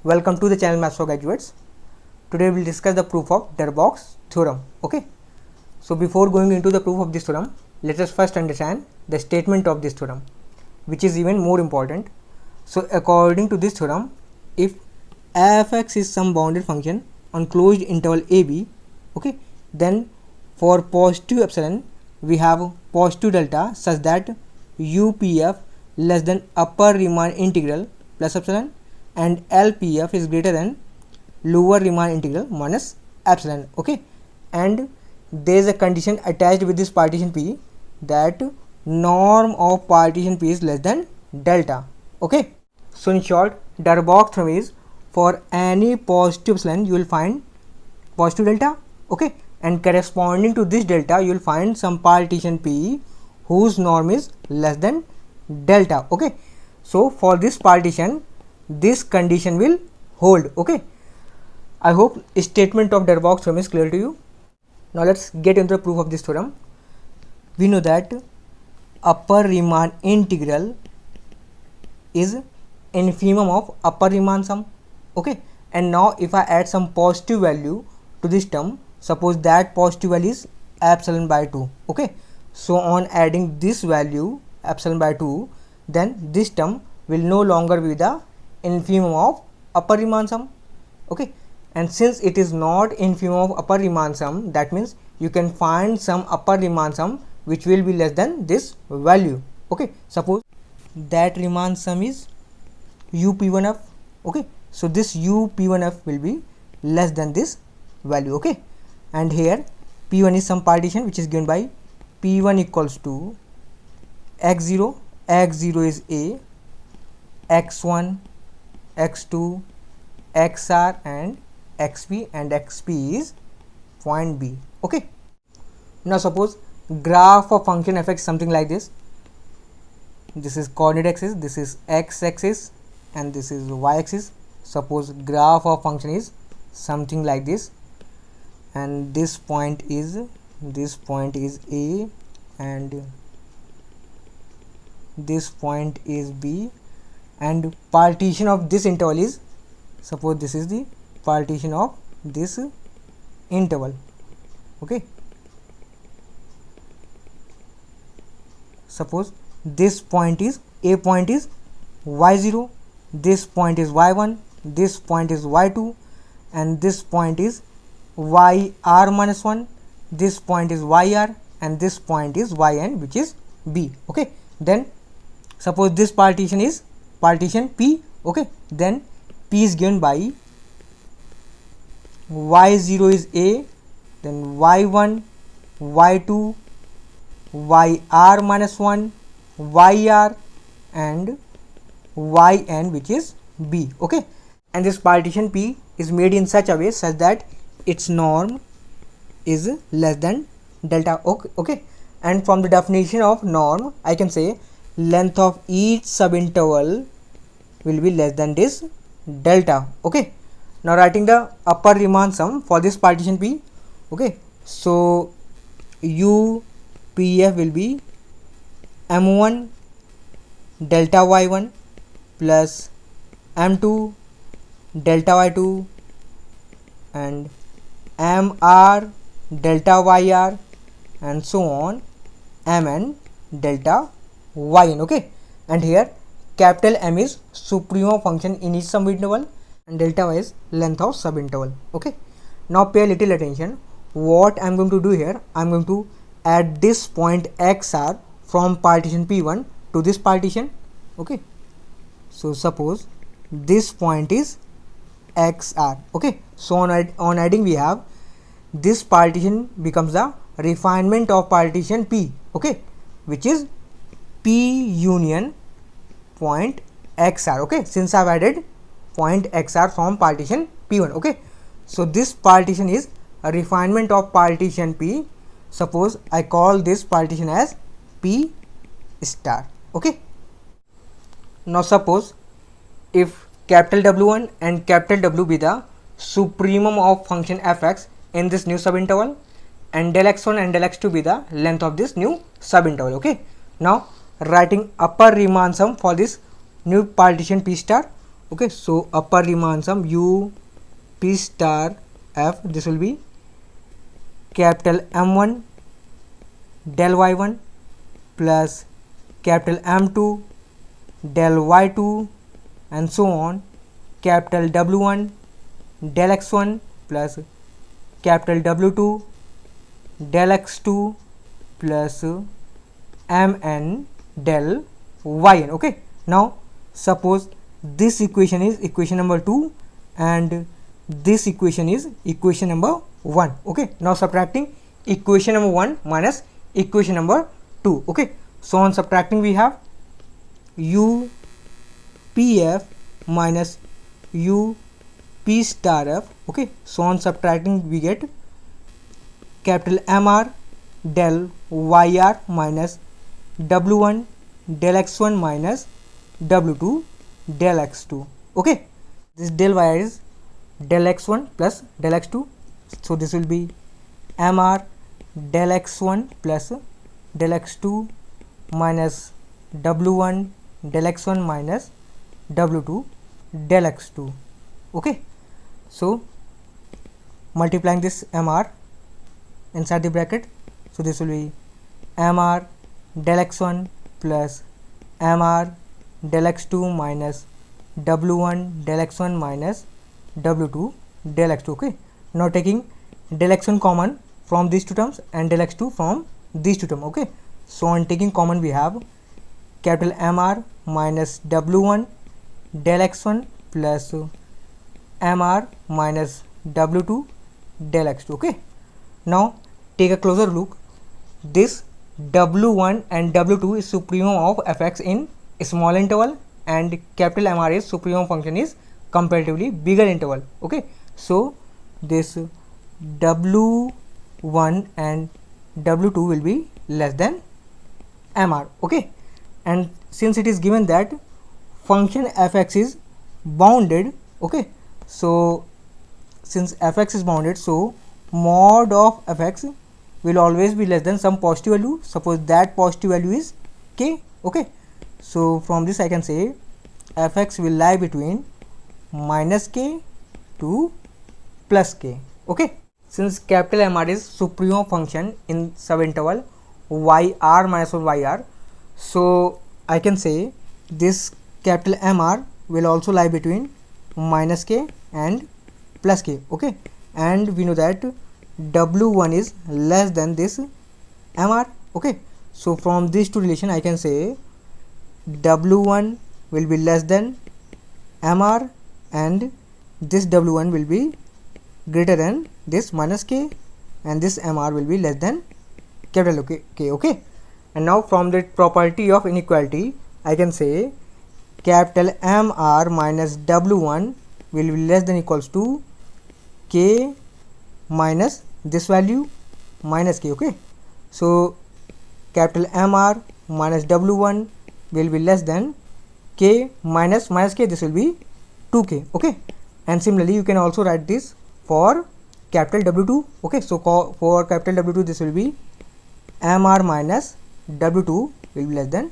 Welcome to the channel Maths for Graduates. Today we will discuss the proof of Darboux theorem. Okay. So before going into the proof of this theorem, let us first understand the statement of this theorem, which is even more important. So according to this theorem, if f(x) is some bounded function on closed interval ab, okay, then for positive epsilon we have positive delta such that upf less than upper Riemann integral plus epsilon and LPF is greater than lower Riemann integral minus epsilon. Okay, and there is a condition attached with this partition P that norm of partition P is less than delta. Okay, so in short, Darboux theorem is for any positive epsilon you will find positive delta. Okay, and corresponding to this delta you will find some partition P whose norm is less than delta. Okay, so for this partition this condition will hold. Okay, I hope statement of Darboux theorem is clear to you. Now let's get into the proof of this theorem. We know that upper Riemann integral is infimum of upper Riemann sum. Okay, and now if I add some positive value to this term, suppose that positive value is epsilon by 2. Okay, so on adding this value epsilon by 2, then this term will no longer be the infimum of upper Riemann sum. Okay, and since it is not infimum of upper Riemann sum, that means you can find some upper Riemann sum which will be less than this value. Okay, suppose that Riemann sum is up1f. Okay, so this up1f will be less than this value. Okay, and here p1 is some partition which is given by p1 equals to x0 is a, x1, x2, xr and xp is point b. Okay, now suppose graph of function f(x) something like this. This is coordinate axis, this is x axis and this is y axis. Suppose graph of function is something like this, and this point is a and this point is b, and partition of this interval is, suppose this is the partition of this interval. Okay, suppose this point is, a point is y0, this point is y1, this point is y2 and this point is yr minus 1, this point is yr and this point is yn which is b. Okay, then suppose this partition is partition P. Okay, then P is given by y0 is a, then y1, y2, yr minus 1, yr and yn which is b. Okay, and this partition P is made in such a way such that its norm is less than delta. Okay, and from the definition of norm I can say length of each subinterval will be less than this delta. Okay, now writing the upper Riemann sum for this partition P. Okay, so UPF will be m1 delta y1 plus m2 delta y2 and mr delta yr and so on mn delta yn. Okay, and here capital M is supremum of function in each subinterval and delta y is length of subinterval. Okay, now pay a little attention. What I am going to do here, I am going to add this point xr from partition P1 to this partition. Okay, so suppose this point is xr. Okay, so on adding we have this partition becomes the refinement of partition P. Okay, which is P union point xr. Okay, since I have added point xr from partition P1. Okay, so this partition is a refinement of partition P. Suppose I call this partition as P star. Okay, now suppose if capital W1 and capital W be the supremum of function f(x) in this new subinterval and del x1 and del x2 be the length of this new subinterval. Okay, now writing upper Riemann sum for this new partition P star. Okay, so upper Riemann sum u p star f, this will be capital M1 del y1 plus capital M2 del y2 and so on, capital W1 del x1 plus capital W2 del x2 plus mn del yn. Okay, now suppose this equation is equation number 2 and this equation is equation number 1. Okay, now subtracting equation number 1 minus equation number 2. Okay, so on subtracting we have u pf minus u p star f. Okay, so on subtracting we get capital mr del yr minus w1 del x1 minus w2 del x2. Okay, this del y is del x1 plus del x2, so this will be mr del x1 plus del x2 minus w1 del x1 minus w2 del x2. Okay, so multiplying this mr inside the bracket, so this will be mr del x1 plus mr del x2 minus w1 del x1 minus w2 del x2. Okay, now taking del x1 common from these two terms and del x2 from these two terms. Okay, so on taking common we have capital mr minus w1 del x1 plus mr minus w2 del x2. Okay, now take a closer look. This w1 and w2 is supremum of fx in small interval and capital mr is supremum function is comparatively bigger interval. Okay, so this w1 and w2 will be less than mr. Okay, and since it is given that function fx is bounded, okay, so since fx is bounded, so mod of fx will always be less than some positive value. Suppose that positive value is k. Okay, so from this I can say fx will lie between minus k to plus k. Okay, since capital mr is supremum function in subinterval yr minus 1 yr, so I can say this capital mr will also lie between minus k and plus k. Okay, and we know that w1 is less than this mr. Okay, so from these two relation I can say w1 will be less than mr and this w1 will be greater than this minus k and this mr will be less than capital K. Okay, and now from the property of inequality I can say capital mr minus w1 will be less than equals to k minus this value minus k. Okay, so capital mr minus w1 will be less than k minus k, this will be 2k. Okay, and similarly you can also write this for capital w2. Okay, so for capital w2 this will be mr minus w2 will be less than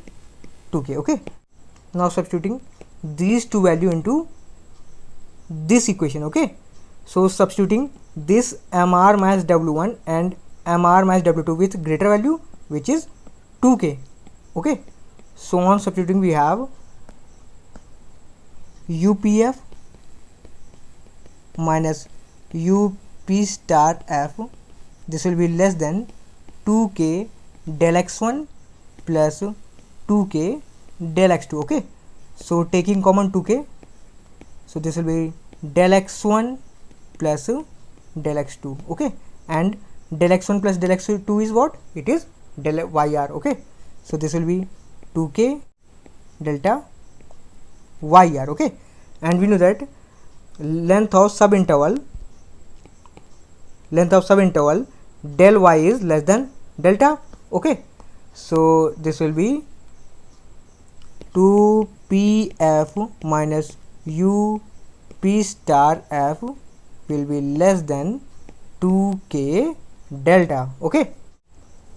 2k. Okay, now substituting these two value into this equation. Okay, so substituting this mr minus w1 and mr minus w2 with greater value which is 2k. Okay, so on substituting we have upf minus up star f, this will be less than 2k del x1 plus 2k del x2. Okay, so taking common 2k, so this will be del x1 plus del x2. Okay, and del x1 plus del x2 is what? It is del yr. Okay, so this will be 2k delta yr. Okay, and we know that length of subinterval del y is less than delta. Okay, so this will be 2pf minus u p star f will be less than 2k delta. Okay,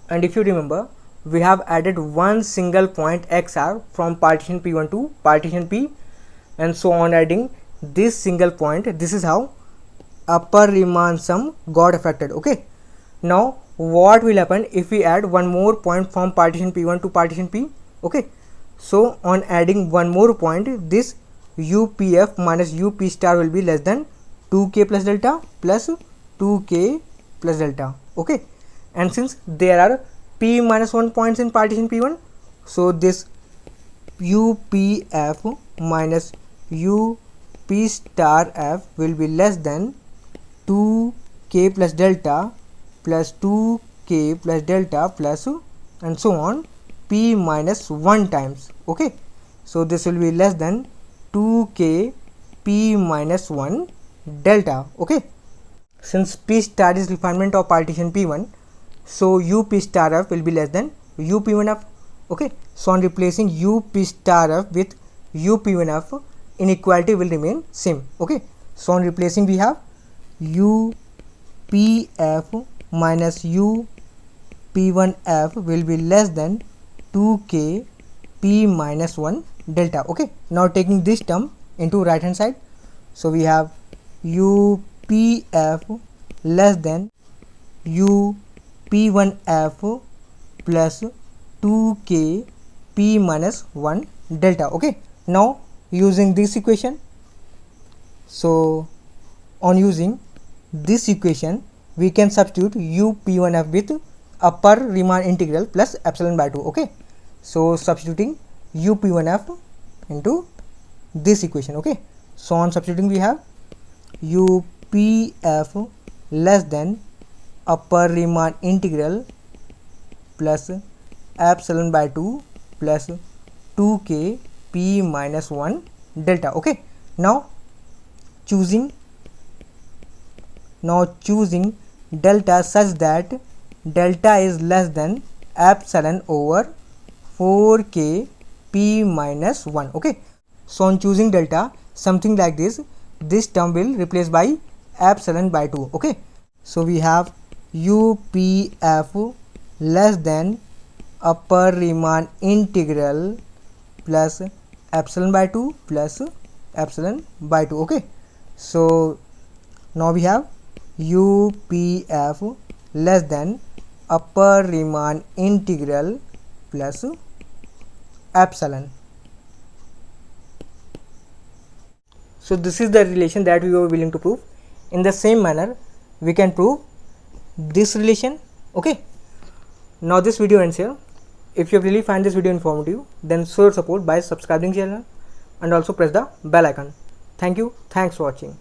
and if you remember we have added one single point xr from partition p1 to partition p, and so on adding this single point. This is how upper Riemann sum got affected. Okay, now what will happen if we add one more point from partition P1 to partition P? Okay, so on adding one more point, this UPF minus UP star will be less than 2k plus delta plus 2k plus delta. Okay, and since there are P minus 1 points in partition P1, so this UPF minus UP star F will be less than 2k plus delta plus 2k plus delta plus and so on P minus 1 times. Okay, so this will be less than 2k P minus 1 delta. Okay, since P star is refinement of partition P1, so UP star F will be less than UP1F. Okay, so on replacing UP star F with UP1F, inequality will remain same. Okay, so on replacing we have UPF minus UP1F will be less than 2k P minus 1 delta. Okay, now taking this term into right hand side, so we have UPF less than UP1F plus 2k P minus 1 delta. Okay, now using this equation, so on using this equation we can substitute UP1F with upper Riemann integral plus epsilon by 2. Okay, so substituting UP1F into this equation. Okay, so on substituting we have UPF less than upper Riemann integral plus epsilon by 2 plus 2k P minus 1 delta. Okay, now choosing delta such that delta is less than epsilon over 4k P minus 1. Okay, so on choosing delta, something like this term will replace by epsilon by 2. Okay, so we have UPF less than upper Riemann integral plus epsilon by 2 plus epsilon by 2. Okay, so now we have UPF less than upper Riemann integral plus epsilon. So this is the relation that we were willing to prove. In the same manner we can prove this relation. Okay, now this video ends here. If you really find this video informative, then show your support by subscribing channel and also press the bell icon. Thank you. Thanks for watching.